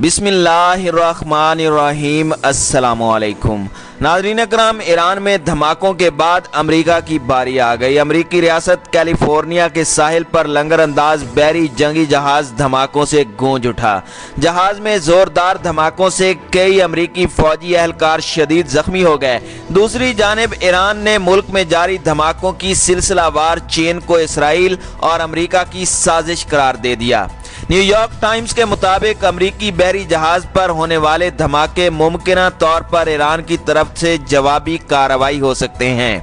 بسم اللہ الرحمن الرحیم۔ السلام علیکم ناظرین اکرام، ایران میں دھماکوں کے بعد امریکہ کی باری آ گئی۔ امریکی ریاست کیلیفورنیا کے ساحل پر لنگر انداز بحری جنگی جہاز دھماکوں سے گونج اٹھا۔ جہاز میں زوردار دھماکوں سے کئی امریکی فوجی اہلکار شدید زخمی ہو گئے۔ دوسری جانب ایران نے ملک میں جاری دھماکوں کی سلسلہ وار چین کو اسرائیل اور امریکہ کی سازش قرار دے دیا۔ نیو یارک ٹائمز کے مطابق امریکی بحری جہاز پر ہونے والے دھماکے ممکنہ طور پر ایران کی طرف سے جوابی کارروائی ہو سکتے ہیں۔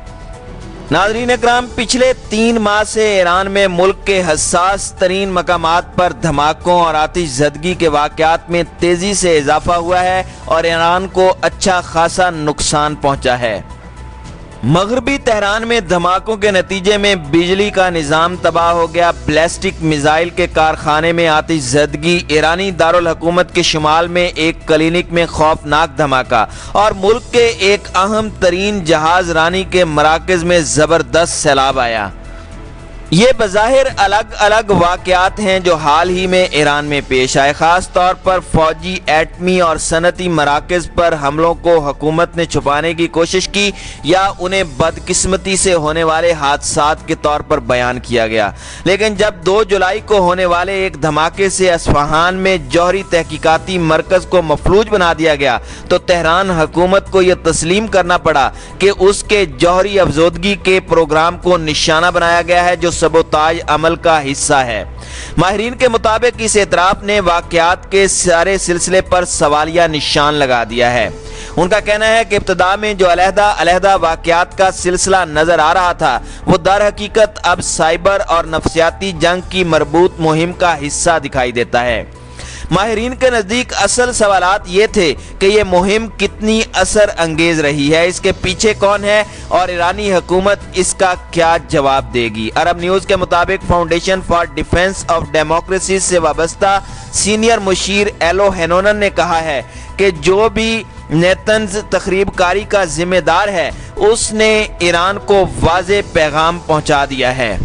ناظرین اکرام، پچھلے 3 ماہ سے ایران میں ملک کے حساس ترین مقامات پر دھماکوں اور آتش زدگی کے واقعات میں تیزی سے اضافہ ہوا ہے اور ایران کو اچھا خاصا نقصان پہنچا ہے۔ مغربی تہران میں دھماکوں کے نتیجے میں بجلی کا نظام تباہ ہو گیا۔ بیلسٹک میزائل کے کارخانے میں آتش زدگی، ایرانی دارالحکومت کے شمال میں ایک کلینک میں خوفناک دھماکہ اور ملک کے ایک اہم ترین جہاز رانی کے مراکز میں زبردست سیلاب آیا۔ یہ بظاہر الگ الگ واقعات ہیں جو حال ہی میں ایران میں پیش آئے۔ خاص طور پر فوجی، ایٹمی اور صنعتی مراکز پر حملوں کو حکومت نے چھپانے کی کوشش کی یا انہیں بدقسمتی سے ہونے والے حادثات کے طور پر بیان کیا گیا، لیکن جب 2 جولائی کو ہونے والے ایک دھماکے سے اصفہان میں جوہری تحقیقاتی مرکز کو مفلوج بنا دیا گیا تو تہران حکومت کو یہ تسلیم کرنا پڑا کہ اس کے جوہری افزودگی کے پروگرام کو نشانہ بنایا گیا ہے جو سبوتاژ عمل کا حصہ ہے۔ ماہرین کے مطابق اس اعتراف نے واقعات کے سارے سلسلے پر سوالیہ نشان لگا دیا ہے۔ ان کا کہنا ہے کہ ابتدا میں جو علیحدہ واقعات کا سلسلہ نظر آ رہا تھا وہ در حقیقت اب سائبر اور نفسیاتی جنگ کی مربوط مہم کا حصہ دکھائی دیتا ہے۔ ماہرین کے نزدیک اصل سوالات یہ تھے کہ یہ مہم کتنی اثر انگیز رہی ہے، اس کے پیچھے کون ہے اور ایرانی حکومت اس کا کیا جواب دے گی۔ عرب نیوز کے مطابق foundation for defence of democracy سے وابستہ سینئر مشیر ایلو ہینونن نے کہا ہے کہ جو بھی نیتنز تخریب کاری کا ذمہ دار ہے اس نے ایران کو واضح پیغام پہنچا دیا ہے۔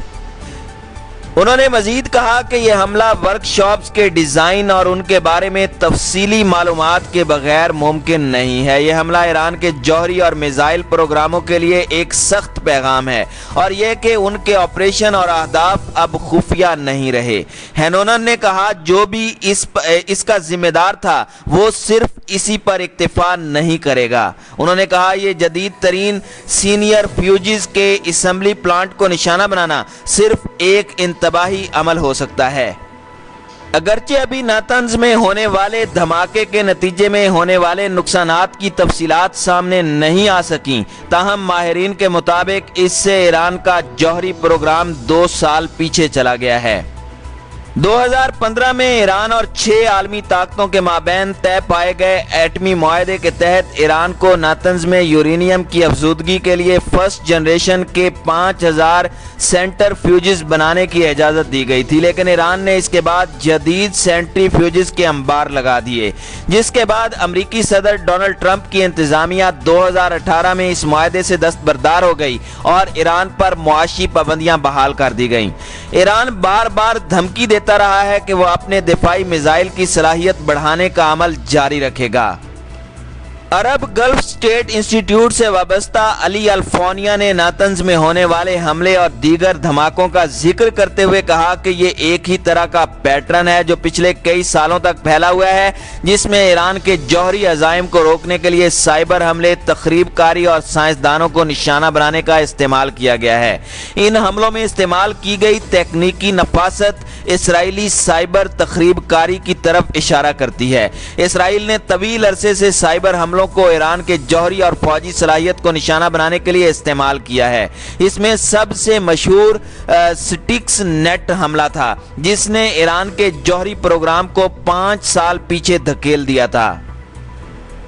انہوں نے مزید کہا کہ یہ حملہ ورکشاپس کے ڈیزائن اور ان کے بارے میں تفصیلی معلومات کے بغیر ممکن نہیں ہے۔ یہ حملہ ایران کے جوہری اور میزائل پروگراموں کے لیے ایک سخت پیغام ہے اور یہ کہ ان کے آپریشن اور اہداف اب خفیہ نہیں رہے۔ ہینونن نے کہا جو بھی اس کا ذمہ دار تھا وہ صرف اسی پر اکتفا نہیں کرے گا۔ انہوں نے کہا یہ جدید ترین سینئر فیوجز کے اسمبلی پلانٹ کو نشانہ بنانا صرف ایک انتباہی عمل ہو سکتا ہے۔ اگرچہ ابھی ناتنز میں ہونے والے دھماکے کے نتیجے میں ہونے والے نقصانات کی تفصیلات سامنے نہیں آ سکیں، تاہم ماہرین کے مطابق اس سے ایران کا جوہری پروگرام 2 سال پیچھے چلا گیا ہے۔ 2015 میں ایران اور 6 عالمی طاقتوں کے مابین طے پائے گئے ایٹمی معاہدے کے تحت ایران کو ناتنز میں یورینیم کی افزودگی کے لیے فرسٹ جنریشن کے 5000 سینٹر فیوجز بنانے کی اجازت دی گئی تھی، لیکن ایران نے اس کے بعد جدید سینٹری فیوجز کے انبار لگا دیے، جس کے بعد امریکی صدر ڈونلڈ ٹرمپ کی انتظامیہ 2018 میں اس معاہدے سے دستبردار ہو گئی اور ایران پر معاشی پابندیاں بحال کر دی گئیں۔ ایران بار بار دھمکی دیتا رہا ہے کہ وہ اپنے دفاعی میزائل کی صلاحیت بڑھانے کا عمل جاری رکھے گا۔ عرب گلف اسٹیٹ انسٹی ٹیوٹ سے وابستہ علی الفونیا نے ناتنز میں ہونے والے حملے اور دیگر دھماکوں کا ذکر کرتے ہوئے کہا کہ یہ ایک ہی طرح کا پیٹرن ہے جو پچھلے کئی سالوں تک پھیلا ہوا ہے، جس میں ایران کے جوہری عزائم کو روکنے کے لیے سائبر حملے، تخریب کاری اور سائنسدانوں کو نشانہ بنانے کا استعمال کیا گیا ہے۔ ان حملوں میں استعمال کی گئی تکنیکی نفاست اسرائیلی سائبر تخریب کاری کی طرف اشارہ کرتی ہے۔ اسرائیل نے طویل عرصے سے سائبر حملوں کو ایران کے جوہری اور فوجی صلاحیت کو نشانہ بنانے کے لیے استعمال کیا ہے۔ اس میں سب سے مشہور سٹکس نیٹ حملہ تھا جس نے ایران کے جوہری پروگرام کو 5 سال پیچھے دھکیل دیا تھا۔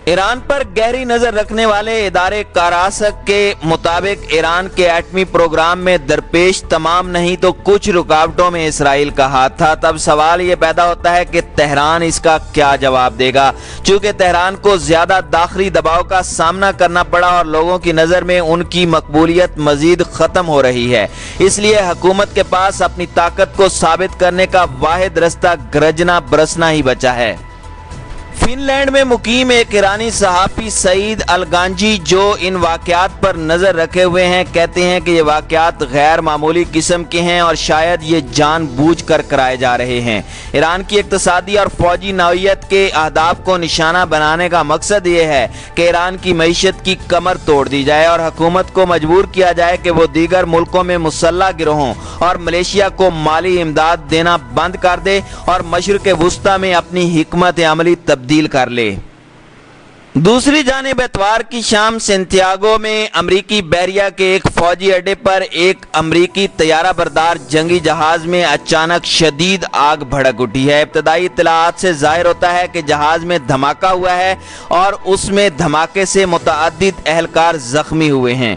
ایران پر گہری نظر رکھنے والے ادارے کاراسک کے مطابق ایران کے ایٹمی پروگرام میں درپیش تمام نہیں تو کچھ رکاوٹوں میں اسرائیل کا ہاتھ تھا۔ تب سوال یہ پیدا ہوتا ہے کہ تہران اس کا کیا جواب دے گا، چونکہ تہران کو زیادہ داخلی دباؤ کا سامنا کرنا پڑا اور لوگوں کی نظر میں ان کی مقبولیت مزید ختم ہو رہی ہے۔ اس لیے حکومت کے پاس اپنی طاقت کو ثابت کرنے کا واحد رستہ گرجنا برسنا ہی بچا ہے۔ فن لینڈ میں مقیم ایک ایرانی صحافی سعید الگانجی جو ان واقعات پر نظر رکھے ہوئے ہیں کہتے ہیں کہ یہ واقعات غیر معمولی قسم کے ہیں اور شاید یہ جان بوجھ کر کرائے جا رہے ہیں۔ ایران کی اقتصادی اور فوجی نوعیت کے اہداف کو نشانہ بنانے کا مقصد یہ ہے کہ ایران کی معیشت کی کمر توڑ دی جائے اور حکومت کو مجبور کیا جائے کہ وہ دیگر ملکوں میں مسلح گروہوں اور ملیشیا کو مالی امداد دینا بند کر دے اور مشرق وسطی میں اپنی حکمت عملی تبدیل کر لے۔ دوسری جانب اتوار کی شام سنتیاگو میں امریکی بحریہ کے ایک فوجی اڈے پر ایک امریکی طیارہ بردار جنگی جہاز میں اچانک شدید آگ بھڑک اٹھی ہے۔ ابتدائی اطلاعات سے ظاہر ہوتا ہے کہ جہاز میں دھماکہ ہوا ہے اور اس میں دھماکے سے متعدد اہلکار زخمی ہوئے ہیں۔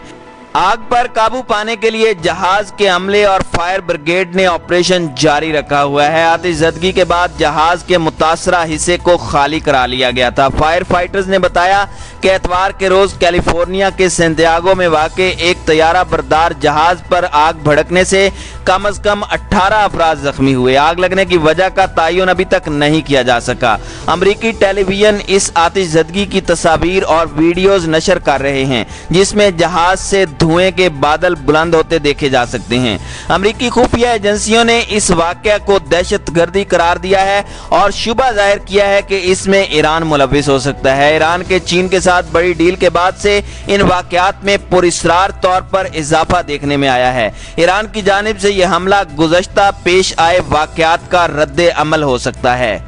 آگ پر قابو پانے کے لیے جہاز کے عملے اور فائر بریگیڈ نے آپریشن جاری رکھا ہوا ہے۔ آتش زدگی کے بعد جہاز کے متاثرہ حصے کو خالی کرا لیا گیا تھا۔ فائر فائٹرز نے بتایا کہ اتوار کے روز کیلیفورنیا کے سنتیاگو میں واقع ایک طیارہ بردار جہاز پر آگ بھڑکنے سے کم از کم 18 افراد زخمی ہوئے۔ آگ لگنے کی وجہ کا تعین ابھی تک نہیں کیا جا سکا۔ امریکی ٹیلی ویژن اس آتش زدگی کی تصاویر اور ویڈیوز نشر کر رہے ہیں جس میں جہاز سے دھوئیں کے بادل بلند ہوتے دیکھے جا سکتے ہیں۔ امریکی خفیہ ایجنسیوں نے اس واقعہ کو دہشت گردی قرار دیا ہے اور شبہ ظاہر کیا ہے کہ اس میں ایران ملوث ہو سکتا ہے۔ ایران کے چین کے ساتھ بڑی ڈیل کے بعد سے ان واقعات میں پراسرار طور پر اضافہ دیکھنے میں آیا ہے۔ ایران کی جانب سے یہ حملہ گزشتہ پیش آئے واقعات کا رد عمل ہو سکتا ہے۔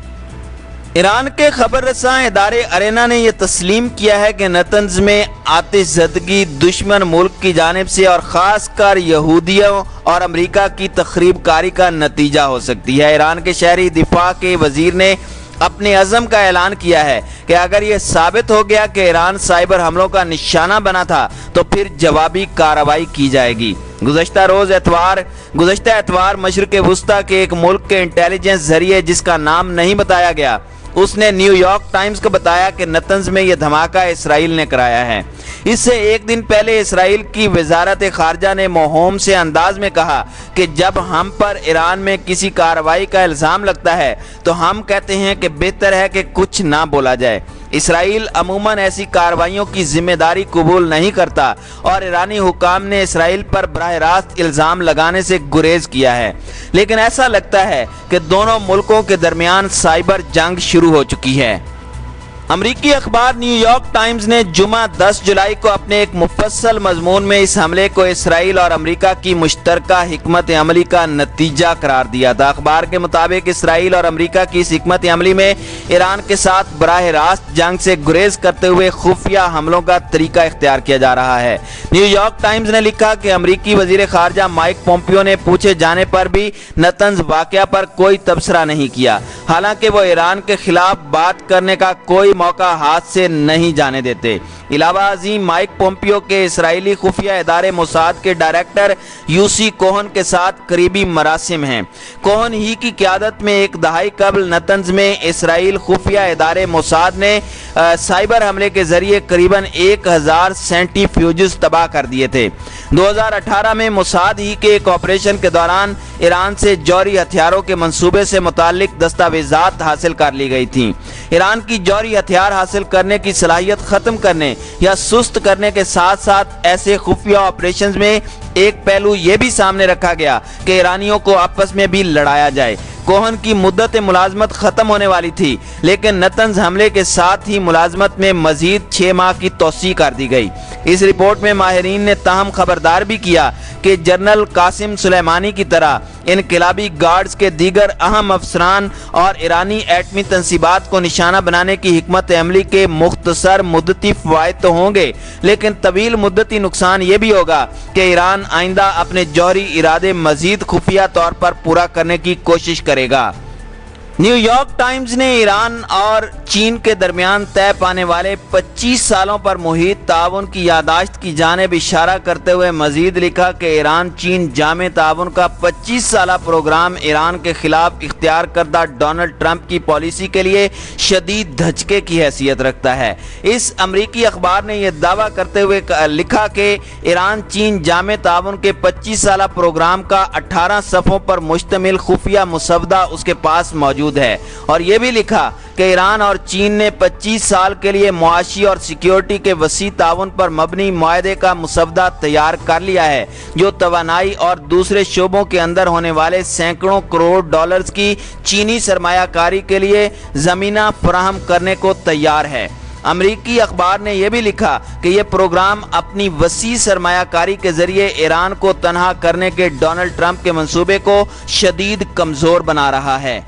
ایران کے خبر رساں ادارے ارینا نے یہ تسلیم کیا ہے کہ نتنز میں آتش زدگی دشمن ملک کی جانب سے اور خاص کر یہودیوں اور امریکہ کی تخریب کاری کا نتیجہ ہو سکتی ہے۔ ایران کے شہری دفاع کے وزیر نے اپنے عزم کا اعلان کیا ہے کہ اگر یہ ثابت ہو گیا کہ ایران سائبر حملوں کا نشانہ بنا تھا تو پھر جوابی کارروائی کی جائے گی۔ گزشتہ اتوار مشرق وسطی کے ایک ملک کے انٹیلیجنس ذریعے جس کا نام نہیں بتایا گیا اس نے نیو یارک ٹائمز کو بتایا کہ نتنز میں یہ دھماکہ اسرائیل نے کرایا ہے۔ اس سے ایک دن پہلے اسرائیل کی وزارت خارجہ نے موہوم سے انداز میں کہا کہ جب ہم پر ایران میں کسی کارروائی کا الزام لگتا ہے تو ہم کہتے ہیں کہ بہتر ہے کہ کچھ نہ بولا جائے۔ اسرائیل عموماً ایسی کارروائیوں کی ذمہ داری قبول نہیں کرتا اور ایرانی حکام نے اسرائیل پر براہ راست الزام لگانے سے گریز کیا ہے، لیکن ایسا لگتا ہے کہ دونوں ملکوں کے درمیان سائبر جنگ شروع ہو چکی ہے۔ امریکی اخبار نیو یارک ٹائمز نے جمعہ 10 جولائی کو اپنے ایک مفصل مضمون میں اس حملے کو اسرائیل اور امریکہ کی مشترکہ حکمت عملی کا نتیجہ قرار دیا تھا۔ اخبار کے مطابق اسرائیل اور امریکہ کی اس حکمت عملی میں ایران کے ساتھ براہ راست جنگ سے گریز کرتے ہوئے خفیہ حملوں کا طریقہ اختیار کیا جا رہا ہے۔ نیو یارک ٹائمز نے لکھا کہ امریکی وزیر خارجہ مائک پومپیو نے پوچھے جانے پر بھی نتنز واقعہ پر کوئی تبصرہ نہیں کیا، حالانکہ وہ ایران کے خلاف بات کرنے کا کوئی موقع ہاتھ سے نہیں جانے دیتے۔ علاوہ ازیں مائک پومپیو کے اسرائیلی خفیہ ادارے موساد کے ڈائریکٹر یوسی کوہن کے ساتھ قریبی مراسم ہیں۔ کوہن ہی کی قیادت میں ایک دہائی قبل نتنز میں اسرائیل خفیہ ادارے موساد نے سائبر حملے کے ذریعے قریباً 1000 سینٹی فیوجز تباہ کر دیے تھے۔ 2018 میں موساد ہی کے ایک آپریشن کے دوران ایران سے جوہری ہتھیاروں کے منصوبے سے متعلق دستاویزات حاصل کر لی گئی تھیں۔ ایران کی جوہری ہتھیار حاصل کرنے کی صلاحیت ختم کرنے یا سست کرنے کے ساتھ ساتھ ایسے خفیہ آپریشنز میں ایک پہلو یہ بھی سامنے رکھا گیا کہ ایرانیوں کو آپس میں بھی لڑایا جائے۔ کوہن کی مدت ملازمت ختم ہونے والی تھی، لیکن نتنز حملے کے ساتھ ہی ملازمت میں مزید 6 ماہ کی توسیع کر دی گئی۔ اس رپورٹ میں ماہرین نے تاہم خبردار بھی کیا کہ جنرل قاسم سلیمانی کی طرح انقلابی گارڈز کے دیگر اہم افسران اور ایرانی ایٹمی تنصیبات کو نشانہ بنانے کی حکمت عملی کے مختصر مدتی فوائد تو ہوں گے، لیکن طویل مدتی نقصان یہ بھی ہوگا کہ ایران آئندہ اپنے جوہری ارادے مزید خفیہ طور پر پورا کرنے کی کوشش کرے گا۔ نیو یارک ٹائمز نے ایران اور چین کے درمیان طے پانے والے 25 سالوں پر محیط تعاون کی یادداشت کی جانب اشارہ کرتے ہوئے مزید لکھا کہ ایران چین جامع تعاون کا 25 سالہ پروگرام ایران کے خلاف اختیار کردہ ڈونلڈ ٹرمپ کی پالیسی کے لیے شدید دھچکے کی حیثیت رکھتا ہے۔ اس امریکی اخبار نے یہ دعویٰ کرتے ہوئے لکھا کہ ایران چین جامع تعاون کے 25 سالہ پروگرام کا 18 صفحوں پر مشتمل خفیہ مسودہ اس کے پاس موجود موجود ہے، اور یہ بھی لکھا کہ ایران اور چین نے 25 سال کے لیے معاشی اور سیکیورٹی کے وسیع تعاون پر مبنی معاہدے کا مسودہ تیار کر لیا ہے، جو توانائی اور دوسرے شعبوں کے اندر ہونے والے سینکڑوں کروڑ ڈالرز کی چینی سرمایہ کاری کے لیے زمینہ فراہم کرنے کو تیار ہے۔ امریکی اخبار نے یہ بھی لکھا کہ یہ پروگرام اپنی وسیع سرمایہ کاری کے ذریعے ایران کو تنہا کرنے کے ڈونلڈ ٹرمپ کے منصوبے کو شدید کمزور بنا رہا ہے۔